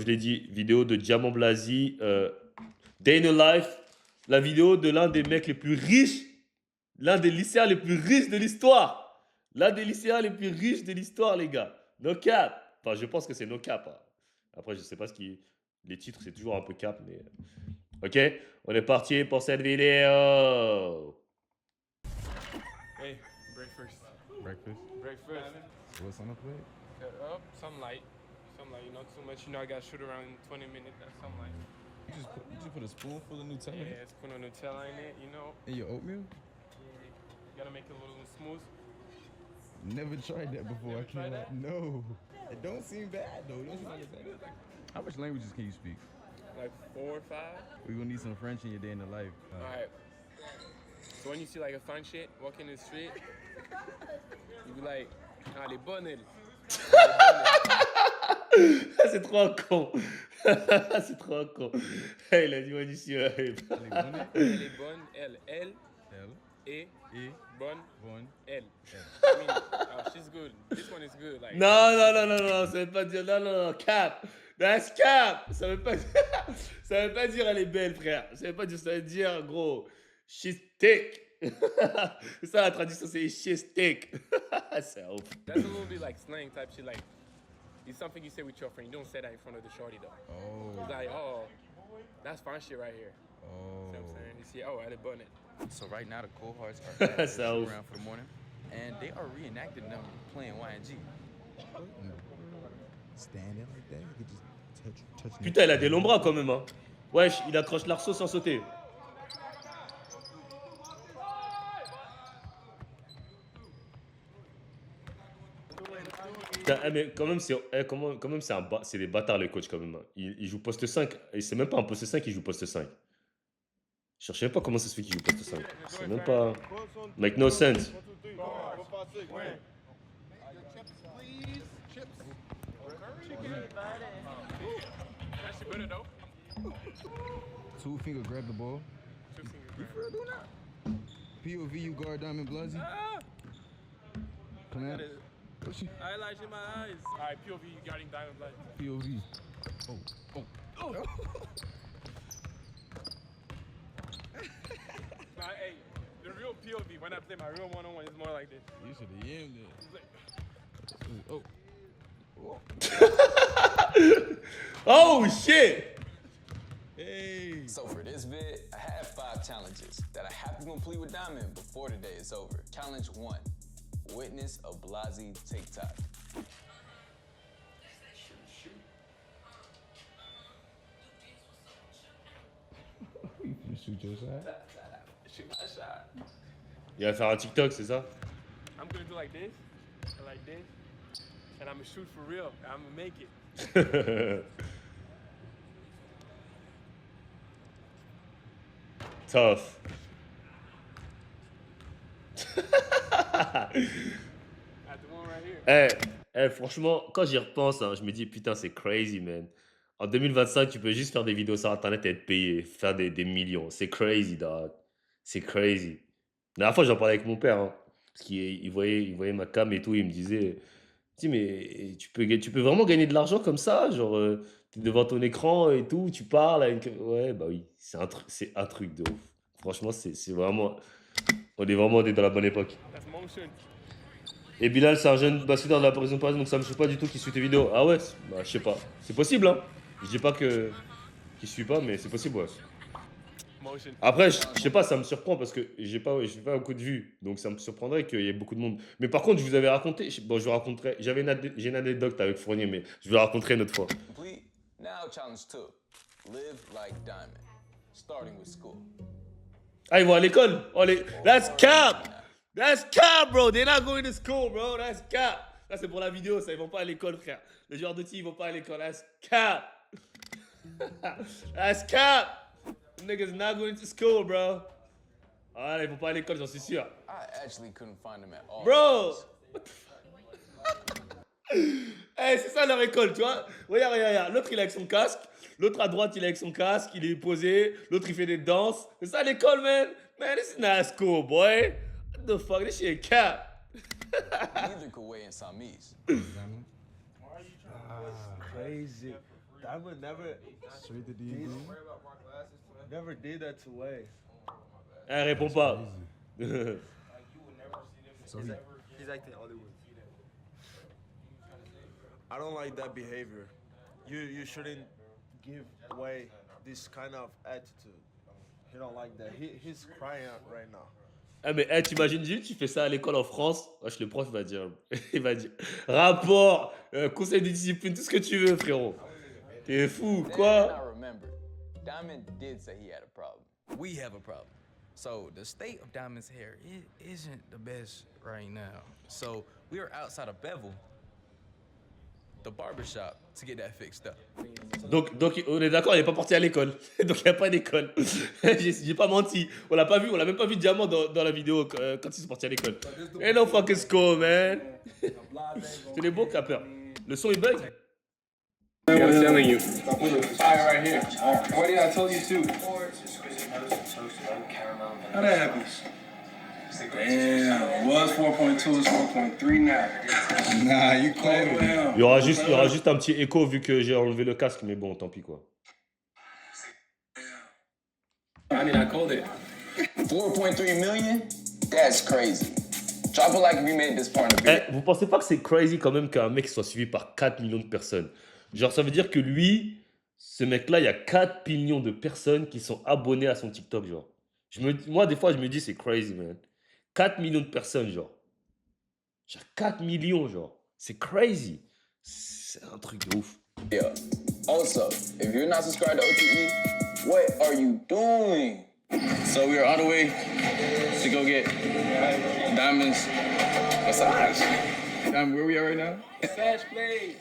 comme je l'ai dit, vidéo de Diamant Blazy, Day in a Life, la vidéo de l'un des mecs les plus riches, l'un des lycéens les plus riches de l'histoire. L'un des lycéens les plus riches de l'histoire, les gars. No cap. Enfin, je pense que c'est no cap, hein. Après, je sais pas ce qui. Les titres, c'est toujours un peu cap, mais. Ok, on est parti pour cette vidéo. Hey, breakfast. Breakfast. Breakfast. What's on the plate? Cut up, some light. Some light, not too much. You know, I got to shoot around in 20 minutes. That's some light. You just put a spoonful of Nutella Yeah, it's put a Nutella in it, you know. in your oatmeal? Yeah, you gotta make it a little smooth. Never tried that before. Never I can't. tried that? No. It don't seem bad though. Don't you understand it? How much languages can you speak? Like 4 or 5. We're gonna need some French in your day in the life. All right. So when you see like a fun shit walking in the street, you be like, ah, les bonnes elles. C'est trop un con. C'est trop un con. Il a dit, ouais, d'ici. Elle est bonne, elle. L Et E bonne, 1 elle. I mean, oh, she's good. This one is good. Like, Non, non, non, non, non, ça veut pas dire. Non, non, non, cap. That's cap. Ça veut pas, ça veut pas dire elle est belle, frère. Ça veut pas dire, ça veut dire, gros, she's thick. C'est ça la traduction, c'est she's thick. C'est ouf. that's a little bit like slang type shit. Like, it's something you say with your friend. You don't say that in front of the shorty though. Oh. It's like, oh, that's fine shit right here. You Oh. know what I'm saying? You see, oh, elle est bonne. So right now the cohorts are they're So- sitting around for the morning, and they are reenacting them playing YNG. Stand it like that. You could just touch. Putain, il a des longs bras quand même, hein. Wesh, il accroche l'arceau sans sauter. Putain, mais quand même, quand même, c'est des bâtards les coachs quand même, hein. Ils jouent poste 5, et c'est même pas un poste 5, ils jouent poste 5. Je cherchais même pas comment ça se fait qu'ils jouent poste 5. C'est même pas. Make no sense. That shit better though. 2 finger grab the ball. Two fingers. Right? POV you guard Diamond Blazy. Clamp. Eyelash in my eyes. All right, POV, you guarding Diamond Blood. POV. Oh. Nah, hey, the real POV, when I play my real one-on-one, it's more like this. You should have yammed it. It's like, Oh. Oh shit! Hey. So for this vid, I have 5 challenges that I have to complete with Diamond before the day is over. Challenge 1, witness a Blasi TikTok. You can shoot your shot. shoot my shot. Il va faire un TikTok, c'est ça? I'm gonna do like this, and I'm gonna shoot for real. And I'm gonna make it. Tough. At the one right here. Franchement, quand j'y repense, hein, je me dis putain, c'est crazy, man. En 2025, tu peux juste faire des vidéos sur internet et être payé, faire des millions. C'est crazy, dog. C'est crazy. La dernière fois, j'en parlais avec mon père, hein, parce qu'il voyait ma cam et tout, il me disait, mais tu peux vraiment gagner de l'argent comme ça, genre, t'es devant ton écran et tout, tu parles avec... Ouais, bah oui, c'est un truc de ouf. Franchement, c'est vraiment... On est vraiment dans la bonne époque. That's motion. Et Bilal, c'est un jeune basketteur de la prison parisienne, donc ça me choque pas du tout qu'il suit tes vidéos. Ah ouais, bah, je sais pas. C'est possible, hein. Je dis pas qu'il suit pas, mais c'est possible, ouais. Motion. Après, je sais pas, ça me surprend parce que j'ai pas beaucoup de vues, donc ça me surprendrait qu'il y ait beaucoup de monde. Mais par contre, je vous avais raconté, bon, je vous raconterai, j'ai une anecdote avec Fournier, mais je vous la raconterai une autre fois. Complete. Now challenge 2, live like Diamond, starting with school. Ah, ils vont à l'école. Oh, that's cap! That's cap, bro! They're not going to school, bro! That's cap! Ça, c'est pour la vidéo, ça, ils vont pas à l'école, frère. Les joueurs de tir, ils vont pas à l'école. That's cap! That's cap! Them niggas not going to school, bro. Ah, ils vont pas à l'école, j'en suis sûr. I actually couldn't find them at all. Bro! What the fuck? Eh, c'est ça leur école, tu vois? Regarde. L'autre, il est avec son casque. L'autre à droite, il est avec son casque. Il est posé. L'autre, il fait des danses. C'est ça l'école, man? Man, this is not school, boy. What the fuck? This shit cap. Neither could weigh in Samis. Crazy. Diamond never Straight to did, D&D. never did that to Way. Elle répond That's pas. crazy. So he, He's acting Hollywood. I don't like that behavior. You shouldn't give Way this kind of attitude. He don't like that. He's crying out right now. Ah mais t'imagines juste, tu fais ça à l'école en France, wesh, le prof va dire, il va dire, rapport, conseil de discipline, tout ce que tu veux, frérot. T'es fou, Then I quoi? remember, Diamond did say he had a problem. We have a problem. So the state of Diamond's hair isn't the best right now. So we are outside of Bevel, the barbershop, to get that fixed up. Donc on est d'accord, il est pas parti à l'école. Donc il n'y a pas d'école. J'ai pas menti. On l'a pas vu, on l'a même pas vu Diamant dans la vidéo quand ils sont partis à l'école. Ain't no fucking school, man. C'est les beaux capeurs. Le son il bug. I'm telling you. Fire right here. What did I told you too? How that happens? Damn, was 4.2, it's 4.3 now. nah, you called it. Well, Il y aura juste un petit écho vu que j'ai enlevé le casque, mais bon, tant pis quoi. I mean, I called it. 4.3 million? That's crazy. Drop a like if you made this part of the video. Vous pensez pas que c'est crazy quand même qu'un mec soit suivi par 4 millions de personnes? Genre ça veut dire que lui, ce mec-là, il y a 4 millions de personnes qui sont abonnées à son TikTok, genre. Moi, des fois, je me dis, c'est crazy, man. 4 millions de personnes, genre. Genre 4 millions, genre. C'est crazy. C'est un truc de ouf. Yeah. Also, if you're not subscribed to OTE, what are you doing? so we are on the way to go get Diamond's massage. Diamond, where we are right now? Sash Blade.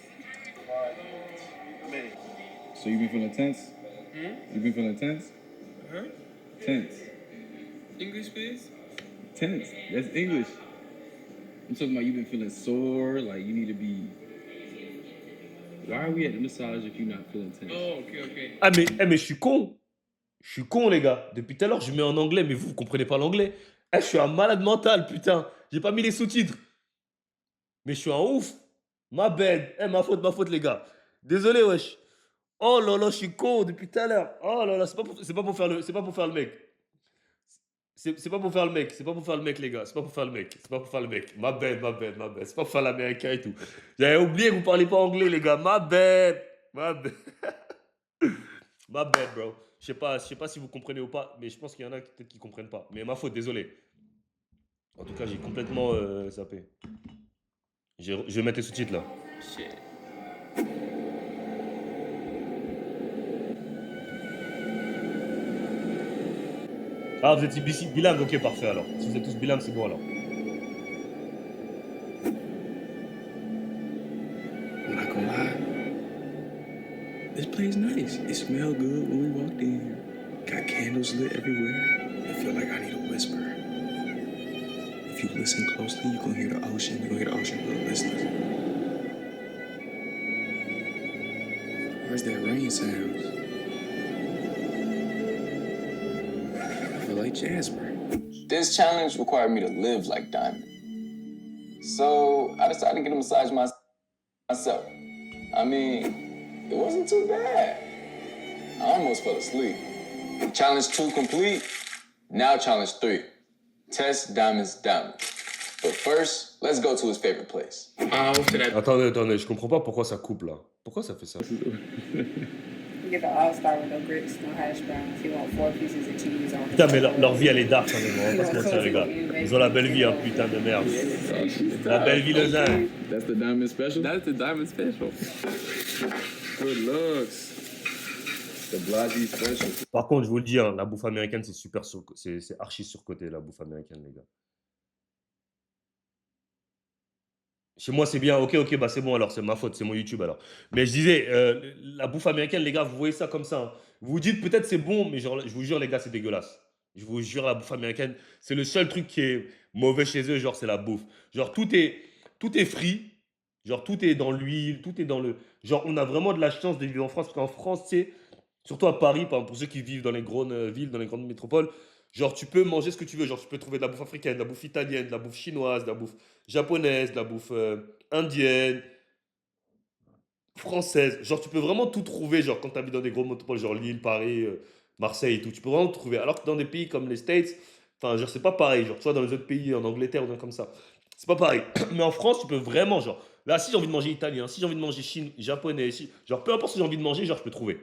So you been feeling tense? You been feeling tense? Huh? Tense. English, please. Tense. That's English. I'm talking about you been feeling sore, like you need to be. Why are we at the massage if you're not feeling tense? Oh, okay. Ah, mais je suis con. Je suis con, les gars. Depuis tout à l'heure, je mets en anglais, mais vous comprenez pas l'anglais. Je suis un malade mental, putain. J'ai pas mis les sous-titres. Mais je suis un ouf. Ma bad. Ma faute, les gars. Désolé, wesh. Oh là là, je suis con depuis tout à l'heure. Oh là là, c'est pas pour faire le mec. C'est pas pour faire le mec, les gars. C'est pas pour faire le mec. Ma bad. C'est pas pour faire l'américain et tout. J'avais oublié que vous parlez pas anglais, les gars. Ma bad. Ma bad, bro. Je sais pas si vous comprenez ou pas, mais je pense qu'il y en a peut-être qui comprennent pas. Mais ma faute, désolé. En tout cas, j'ai complètement zappé. Je vais mettre les sous-titres là. Shit. Ah, vous êtes ici bilingue, ok, parfait alors. Si vous êtes tous bilingues, c'est bon alors. I'm not gonna lie. This place nice. It smelled good when we walked in here. Got candles lit everywhere. I feel like I need a whisper. If you listen closely, you gonna hear the ocean. You gonna hear the ocean for the listeners. Where's that rain sounds? I feel like Jasper. This challenge required me to live like Diamond. So I decided to get a massage myself. I mean, it wasn't too bad. I almost fell asleep. Challenge 2 complete. Now challenge 3. Test Diamond's diamond. But first, let's go to his favorite place. Attendez, je comprends pas pourquoi ça coupe là. Pourquoi ça fait ça? You get the all-star with no grits, no hash browns. You want 4 pieces of cheese on Putain, mais leur vie elle est dark, quand même, on va pas se mentir, les gars. Ils ont la belle vie, hein, putain de merde. La belle vie, Lausanne. That's the diamond special? That's the diamond special. Good looks. The Blasey special. Par contre, je vous le dis, hein, la bouffe américaine, c'est archi surcoté, la bouffe américaine, les gars. Chez moi, c'est bien. Ok, bah c'est bon alors, c'est ma faute, c'est mon YouTube alors. Mais je disais, la bouffe américaine, les gars, vous voyez ça comme ça, hein. Vous vous dites peut-être c'est bon, mais genre, je vous jure, les gars, c'est dégueulasse. Je vous jure, la bouffe américaine, c'est le seul truc qui est mauvais chez eux, genre, c'est la bouffe. Genre, tout est frit. Genre, tout est dans l'huile, tout est dans le. Genre, on a vraiment de la chance de vivre en France, parce qu'en France, tu sais, surtout à Paris, par exemple, pour ceux qui vivent dans les grandes villes, dans les grandes métropoles, genre, tu peux manger ce que tu veux. Genre, tu peux trouver de la bouffe africaine, de la bouffe italienne, de la bouffe chinoise, de la bouffe japonaise, de la bouffe indienne. française. Genre, tu peux vraiment tout trouver, genre, quand tu habites dans des gros métropoles, genre Lille, Paris, Marseille et tout. Tu peux vraiment tout trouver. Alors que dans des pays comme les States, enfin, genre, c'est pas pareil. Genre, tu vois, dans les autres pays, en Angleterre ou bien comme ça, c'est pas pareil. Mais en France, tu peux vraiment, genre, là, si j'ai envie de manger italien, si j'ai envie de manger japonais, genre, peu importe ce que j'ai envie de manger, genre, je peux trouver.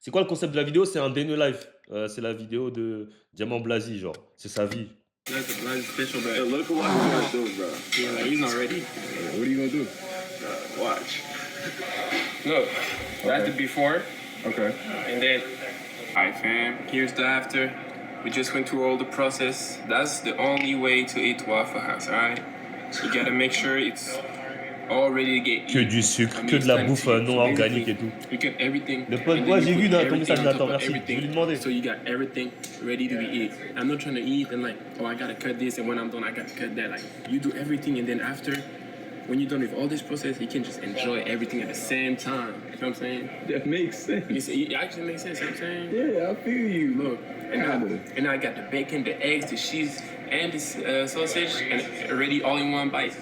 C'est quoi le concept de la vidéo? C'est un day in the life. C'est la vidéo de Diamant Blasi, genre. C'est sa vie. That's special, but Look at what I'm gonna do, bro. yeah, like, he's not ready. What are you gonna do? Watch. Look, that's the before, Okay. and then, alright, fam. Here's the after. We just went through all the process. That's the only way to eat Waffle House, alright? You gotta make sure it's all ready to get Que eaten. du sucre, I mean, que it's de la time bouffe to eat. non So organique et basically, tout. you get everything. Le pote, and ouais, then j'ai you vu put là, ton everything message, on Nathan, top of merci. Je vais everything. lui demander. So you got everything ready to be eaten. I'm not trying to eat and like, oh, I gotta cut this, and when I'm done, I gotta cut that. Like, you do everything, and then after, when you're done with all this process, you can just enjoy everything at the same time. You know what I'm saying? That makes sense. It actually makes sense. You know what I'm saying? Yeah, I feel you. Look, and I got the bacon, the eggs, the cheese, and the sausage, and already all in one bite.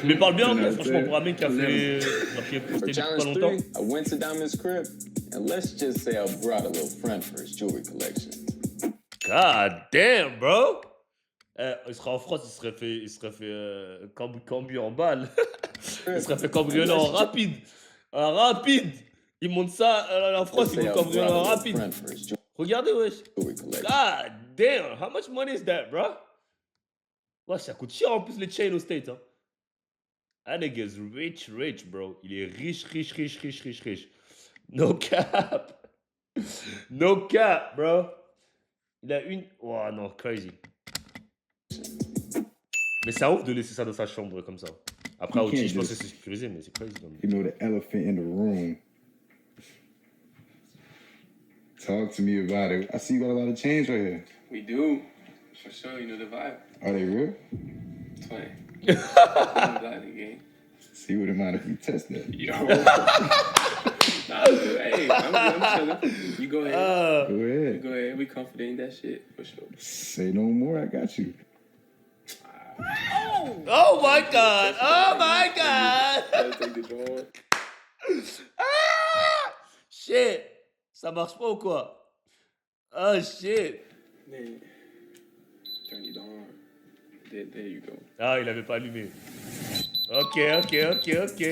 Mais parle bien anglais, franchement, pour un mec qui a fait. Genre, qui est For posté depuis pas challenge longtemps. 3, I went to Diamond's crib, and let's just say I brought a little friend for his jewelry collection. God damn, bro! Il serait en France, il serait fait cambu en balle. Il serait fait cambrioler en rapide. En rapide! Il monte ça en France, Let's il say I monte brought cambrioler a en little rapide. friend for his Regardez, wesh. jewelry collection. God damn! How much money is that, bro? Ouais, ça coûte cher en plus les chains aux States, hein. That nigga's rich, rich, bro. Il est riche, riche, riche, riche, riche, riche. No cap. No cap, bro. Il a une. Oh non, crazy. Mais c'est ouf de laisser ça dans sa chambre comme ça. Après, You Aouti, can't je pense que just- c'est sécurisé, mais c'est crazy. You know, the elephant in the room. Talk to me about it. I see you got a lot of change right here. We do, for sure. You know the vibe. Are they real? Twin. You know the vibe, gang. See, wouldn't mind if you test that. Yo. Nah, hey, I'm chilling. You go ahead. Go ahead. Go ahead. We confident in that shit, for sure. Say no more. I got you. Oh my god! Oh my god! Gotta take the draw. Ah! Shit! Ça marche pas ou quoi? Oh shit! Then turn it on. There you go. Ah, il avait pas allumé. Ok, ok, ok, ok.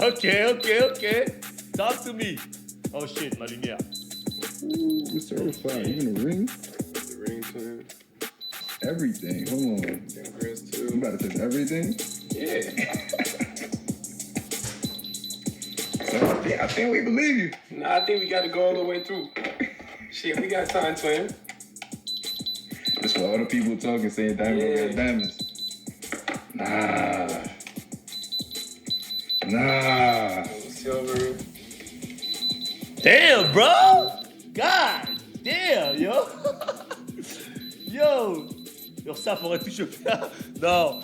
Ok, ok, ok. Talk to me. Oh shit, ma lumière. Ooh, we're certified. Even the ring, The ring twin. everything. Hold on. Them girls You too. about to test everything? Yeah. So I think we believe you. Nah, I think we gotta go all the way through. Shit, we got time, twin. It's for all the people talking, saying diamond Yeah. got diamonds. Nah. Silver. Damn, bro! God damn, yo! Yo! L'URSSAF aurait tout chopé. Non,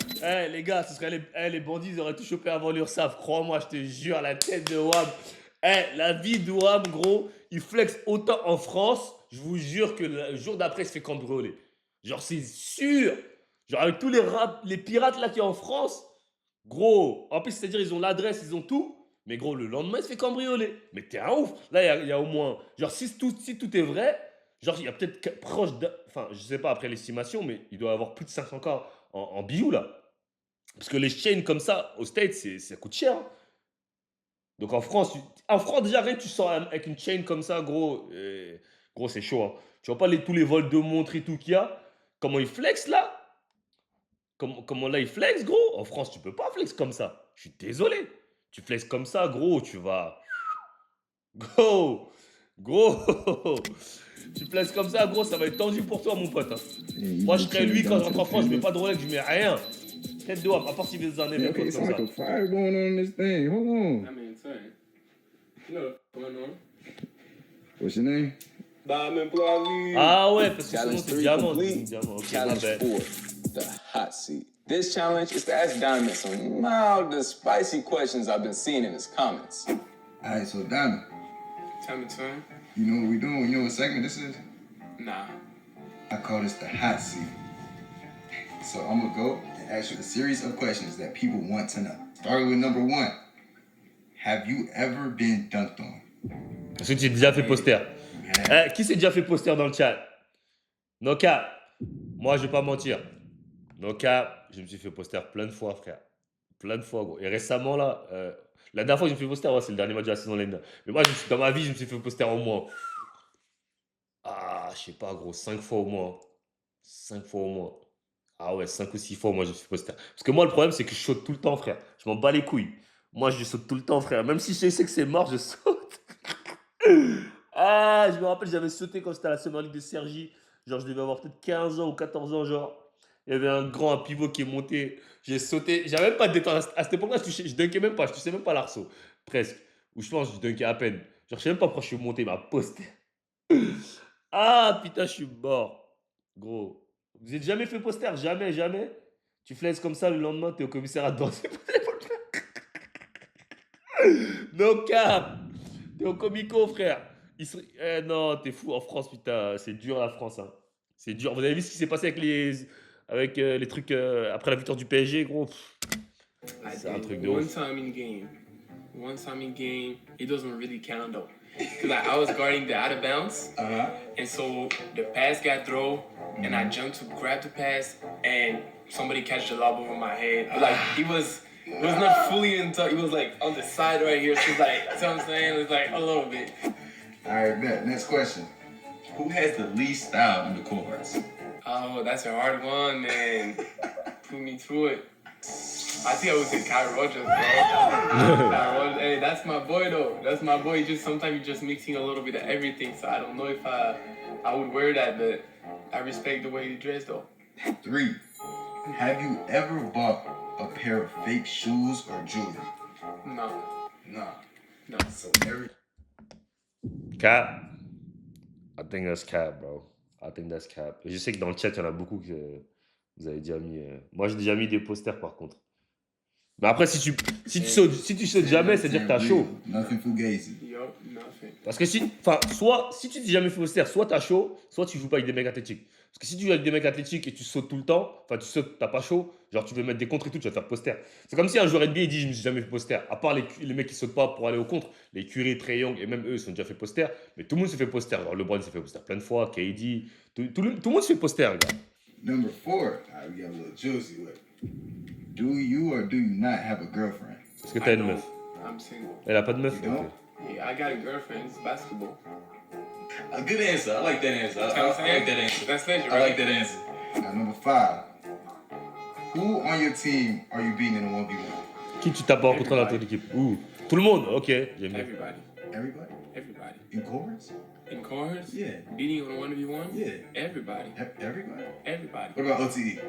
les gars, ce serait les bandits, ils auraient tout chopé avant l'URSSAF. Crois-moi, je te jure, la tête de Wam. La vie de Wam, gros, il flex autant en France, je vous jure que le jour d'après, il se fait cambrioler. Genre, c'est sûr! Genre, avec tous les pirates là qui sont en France, gros, en plus, c'est-à-dire, ils ont l'adresse, ils ont tout. Mais gros, le lendemain, il se fait cambrioler. Mais t'es un ouf. Là, il y a au moins... Genre, si tout est vrai, genre, il y a peut-être proche de... Enfin, je sais pas après l'estimation, mais il doit y avoir plus de 500 cas en bijoux, là. Parce que les chains comme ça, aux States, ça coûte cher. Hein. Donc en France, déjà, rien que tu sors avec une chain comme ça, gros, gros c'est chaud. Hein. Tu vois pas tous les vols de montres et tout qu'il y a. Comment ils flex, là? Comment là, ils flex, gros? En France, tu peux pas flex comme ça. Je suis désolé. Tu flexes comme ça, gros, tu vas... Gros, tu flexes comme ça, gros, ça va être tendu pour toi, mon pote. Hein. Moi, je serais lui, quand je rentre en France, je mets pas de Rolex, je mets rien. Tête de wap, à part s'il veut des années, Yeah, mais okay, comme it's like ça. a fire going on in this thing. Hold on. I mean, twin. You know what's going on? What's your name? Diamond Plavi. Ah ouais, parce que sinon, Challenge c'est 3 diamant. complete. Diamant, ok, ma Challenge bad. 4, the hot seat. This challenge is to ask Diamond some mild, spicy questions I've been seeing in his comments. All right, so Diamond, Tell me, twin. you know what we doing? You know what segment this is? Nah. I call this the hot seat. So I'm gonna go and ask you a series of questions that people want to know. Starting with number 1. Have you ever been dunked on? Est-ce que tu t'es déjà fait poster? Qui s'est déjà fait poster dans le chat? Noka, moi je vais pas mentir. Noka, je me suis fait poster plein de fois, frère. Plein de fois, gros. Et récemment, là, la dernière fois que je me suis fait poster, ouais, c'est le dernier match de la saison l'année. Mais moi, dans ma vie, je me suis fait poster au moins. Ah, je sais pas, gros, 5 fois au moins. 5 fois au moins. Ah ouais, 5 ou 6 fois, moi, je me suis fait poster. Parce que moi, le problème, c'est que je saute tout le temps, frère. Je m'en bats les couilles. Moi, je saute tout le temps, frère. Même si je sais que c'est mort, je saute. Ah, je me rappelle, j'avais sauté quand c'était à la Summer League de Cergy. Genre, je devais avoir peut-être 15 ans ou 14 ans, genre. Il y avait un pivot qui est monté. J'ai sauté. J'avais même pas de détente. À cette époque-là, je dunkais même pas. Je touchais même pas l'arceau. Presque. Ou je pense que je dunkais à peine. Genre, je sais même pas pourquoi je suis monté, mais à poster. Ah, putain, je suis mort. Gros. Vous êtes jamais fait poster? Jamais, jamais. Tu flaises comme ça, le lendemain, t'es au commissariat de danser. No cap. T'es au comico, frère. Non, t'es fou. En France, putain, c'est dur la France. Hein. C'est dur. Vous avez vu ce qui s'est passé avec les trucs après la victoire du PSG, gros. C'est un truc de ouf. One time in game, it doesn't really count though. Cause I was guarding the out of bounds, and so the pass got thrown, and I jumped to grab the pass, and somebody catch the lob over my head. But like it was not fully into. It was like on the side right here. So it's like, you know what I'm saying? It's like a little bit. All right, bet. Next question. Who has the least style in the cohorts? Oh, that's a hard one, man. Put me through it. I think I would say Kyle Rogers, bro. Hey, that's my boy though. That's my boy. Just sometimes you're just mixing a little bit of everything. So I don't know if I would wear that, but I respect the way he dressed though. 3. Have you ever bought a pair of fake shoes or jewelry? No. No. No. So every Cap. I think that's cap, bro. I think that's cap. Je sais que dans le chat, il y en a beaucoup que vous avez déjà mis. Moi, j'ai déjà mis des posters par contre. Mais après, si tu sautes jamais, c'est-à-dire que t'as chaud. Nothing fugazi. Yup, nothing. Parce que si tu t'es jamais fait poster, soit t'as chaud, soit tu joues pas avec des mecs athlétiques. Parce que si tu joues avec des mecs athlétiques et tu sautes tout le temps, enfin tu sautes, t'as pas chaud, genre tu veux mettre des contres et tout, tu vas te faire poster. C'est comme si un joueur NBA dit je me suis jamais fait poster. À part les mecs qui sautent pas pour aller au contre, les Curry, Trae Young et même eux ils sont déjà fait poster. Mais tout le monde se fait poster. Genre LeBron s'est fait poster plein de fois, KD, tout le monde se fait poster, gars. Number 4. All right, we got a little juicy with. Do you or do you not have a girlfriend? Est-ce que t'as une meuf? I'm single. Elle a pas de meuf? You don't? Ok. Yeah, I got a girlfriend. It's basketball. A good answer. I like that answer. I like that answer. That's it, I right? like that answer. Now, number 5. Who on your team are you beating in a 1v1? Qui tu tapes en contre dans ton équipe? Ouh. Tout le monde? Ok, j'aime bien. Everybody. Everybody? Everybody. In cohorts? In cars? Yeah. Beating on 1v1? Yeah. Everybody. Everybody? Everybody. What about OTE?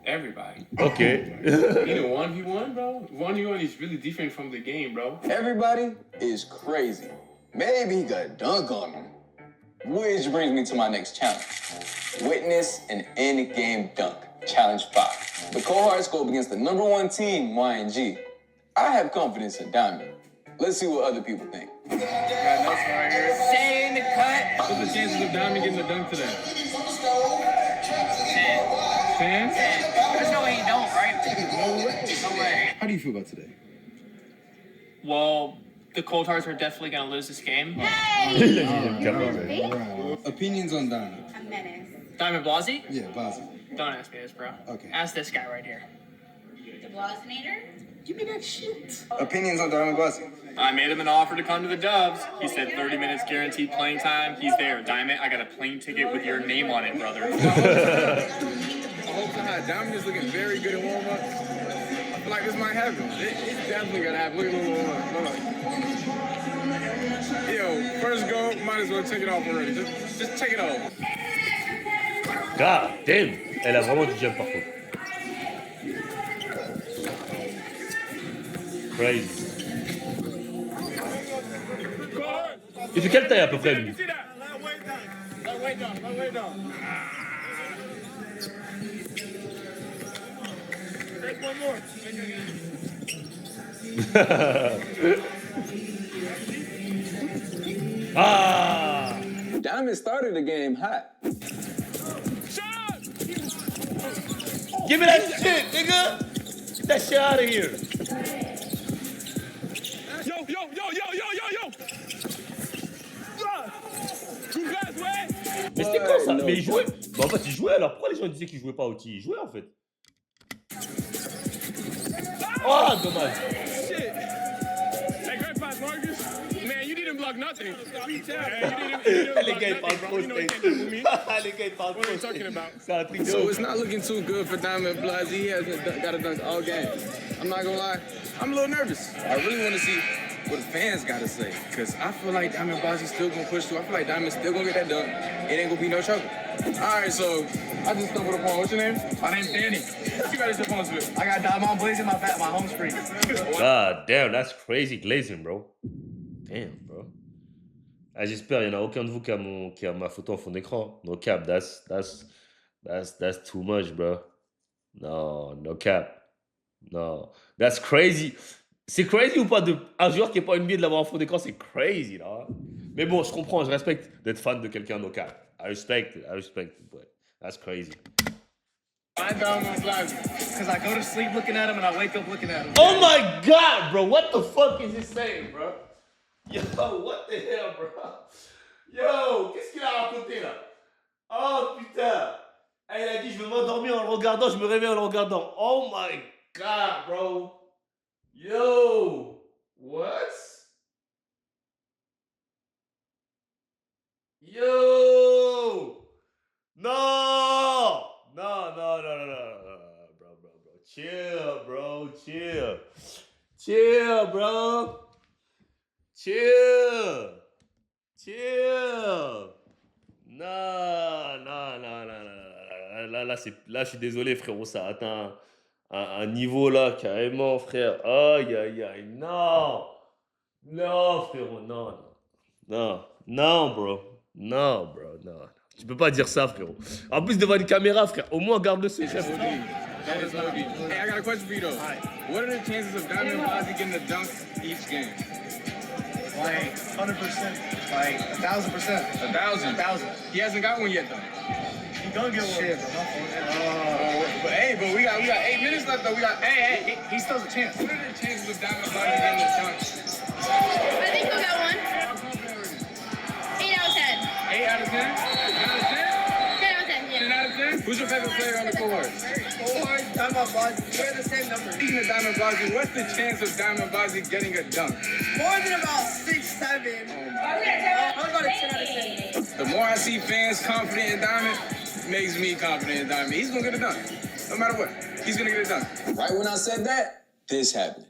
Everybody. Ok. You know, 1v1, bro? 1v1 is really different from the game, bro. Everybody is crazy. Maybe he got dunk on him. Which brings me to my next challenge. Witness an end-game dunk. Challenge 5. The cohorts go up against the number 1 team, YNG. I have confidence in Diamond. Let's see what other people think. Got nuts right here. Stay in the cut. What's the chances of Diamond getting the dunk today? 10? 10? There's no way you don't, right? No way. How do you feel about today? Well, the Cold Hearts are definitely going to lose this game. Opinions on Diamond? A menace. Diamond Blasi? Yeah, Bozzy. Don't ask me this, bro. Okay. Ask this guy right here. The Blasinator? Give me that shit. Opinions on Diamond Bozzy? I made him an offer to come to the Dubs. He said 30 minutes guaranteed playing time. He's there. Diamond, I got a plane ticket with your name on it, brother. I hope so. Diamond is looking very good in warm-up. I feel like this might happen. It's definitely gonna happen. Look at Yo, first go, might as well take it off already. Just take it off. God damn. Elle a vraiment du jump par contre. Crazy. Il fait quelle taille à peu près lui? Ah! Diamond started the game hot. Give me that shit, nigga. Get that shit out of here. Yo. Congrats, ouais. Mais c'était quoi ça? Mais il jouait. Bah en fait, il jouait alors. Pourquoi les gens disaient qu'il jouait pas au tir? Il jouait en fait. Oh, dommage. Shit. Hey, great pass, Marcus. Man, you didn't block nothing. Les gars, ils parlent trop, Les les gars, ils parlent What are you trop. talking about? C'est un truc de So ouf. it's not looking too good for Diamond Blasi. He hasn't got a dunk all game. I'm not gonna lie, I'm a little nervous. I really want to see what the fans got to say, because I feel like Diamond Blasi's still gonna push through. I feel like Diamond's still gonna get that dunk. It ain't gonna be no trouble. All right, so I just stumbled upon. What's your name? My name's Danny. What you got at your phone with? I got Diamond Blazing, my home screen. God damn, that's crazy glazing, bro. Damn, bro. Ah, j'espère il n'y en a aucun de vous qui a ma photo en fond d'écran. No cap, that's too much, bro. No cap. No, that's crazy. C'est crazy ou pas un joueur qui n'est pas NBA de l'avoir en fond d'écran, c'est crazy, là. Mais bon, je comprends, je respecte d'être fan de quelqu'un, no cap. I respect it, but that's crazy. I Diamond Blazing because I go to sleep looking at him and I wake up looking at him. Oh my god, bro, what the fuck is he saying, bro? Yo, what the hell, bro? Yo, qu'est-ce qu'il a raconté là? Oh putain! Eh, il a dit je vais m'endormir en le regardant, je me réveille en le regardant. Oh my god, bro! Yo! What? Yo! No! No, bro. Chill, bro, chill. Chill, bro. Chill. Non. Là, je suis désolé, frérot, ça atteint un niveau là, carrément, frère. Aïe. Non, frérot, non, bro. Non. Tu peux pas dire ça, frérot. En plus, devant une caméra, frère, au moins garde le secret. That is no deal. Hey, I got a question for you though. What are the chances of Diamond Blasi getting a dunk each game? Like 100%, like 1,000%. 1,000. He hasn't got one yet though. He gonna get one. Shit, But we got 8 minutes left though. Hey, he still has a chance. What are the chances of Diamond Blasi getting a dunk? I think he'll get one. 8 out of 10. 8 out of 10? 9 out of 10? 10 out of 10, 10 yeah. out of 10? Who's your favorite player on the court? Diamond Blasi. We're the same number. Speaking of Diamond Blasi, what's the chance of Diamond Blasi getting a dunk? More than about 6, 7. How about a 10 out of 10? The more I see fans confident in Diamond, makes me confident in Diamond. He's gonna get it done. No matter what, he's gonna get it done. Right when I said that, this happened.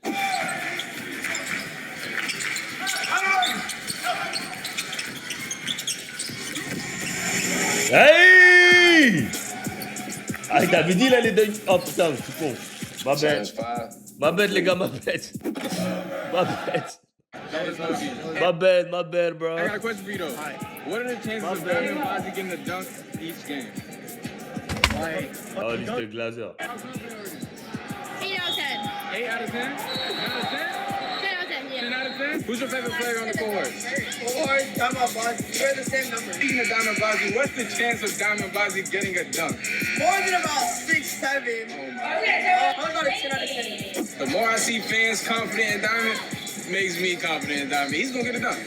Hey! Ah, il t'avait dit là les deux. Oh putain, je suis con. Ma bête. Ma bête, les gars, ma bête. Ma bête, bro. I got a question for you though. What are the chances of Diamond Blasi getting a dunk each game? Like, Oh, Little Glazer. 8 out of 10. 8 out of 10? 9 out of 10? 10 out of 10, 10 yeah. out of 10? Who's your favorite player on the court? Diamond Blasi. We're the same number. Speaking of Diamond Blasi, what's the chance of Diamond Blasi getting a dunk? More than about 6, 7. How about a 10 out of 10? The more I see fans confident in Diamond, makes me confident in Diamond. He's gonna get it done.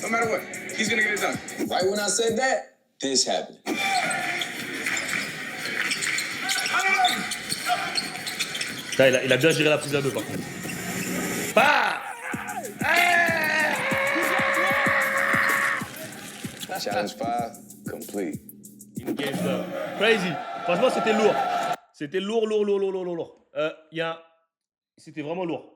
No matter what, he's gonna get it done. Right when I said that, this happened. Putain, il a bien géré la prise à deux par contre. Bah! Challenge 5 complete. In game là. Crazy. Franchement, c'était lourd. C'était lourd. C'était vraiment lourd.